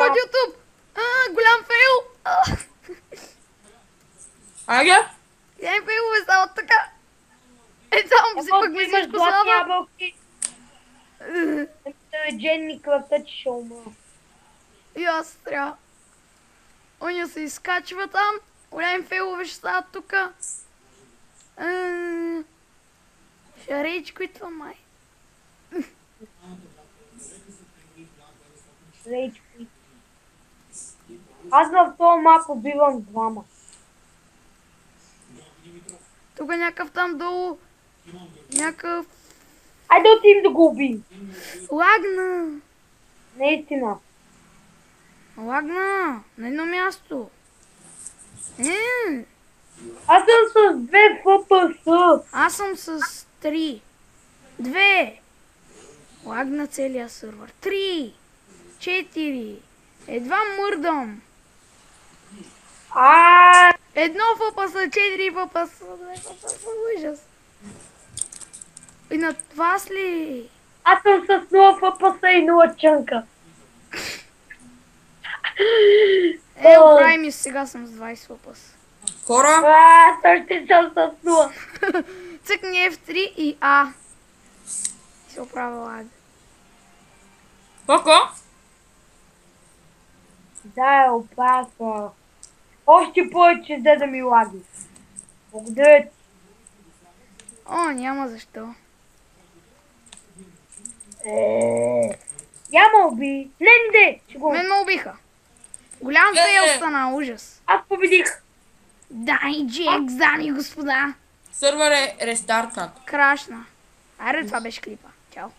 от YouTube! Голям фейл! Айде! Голям фейлове стават така! Само взимахме всичко слава! ябълки. Дженни кръвта, че ще умра. И аз трябва. Оня се изкачва там. Голям фейлове ще стават тука. Ще рейдж квитва май. Рейдж квит. Аз в този мап убивам двама. Тук някакъв там долу. Някакъв Айде отидем да го убием. лагна. Наистина. Лагна. На едно място. Аз съм с 2 FPS. Аз съм с 3. 2. Лагна целия сървър. 3. 4. Едва мърдам. Едно FPS, 4 FPS, 2 FPS, ужас. И на вас ли? Аз съм с 0 FPS и 0 чънка. Оправи ми се, сега съм с 20 FPS. Хора, Също съм с 0. Цъкни F3 и А. Се оправя лаг. Коко? Да, е опасно. Още повече взе да ми лаги. Благодаря ти. О, няма защо. Няма уби. Не, ще го... Мен ме убиха. Голям фейл стана, ужас. Аз победих. Дай Джек, дами и господа. Сървър е рестартнат. Крашна. Аре, това беше клипа. Чао.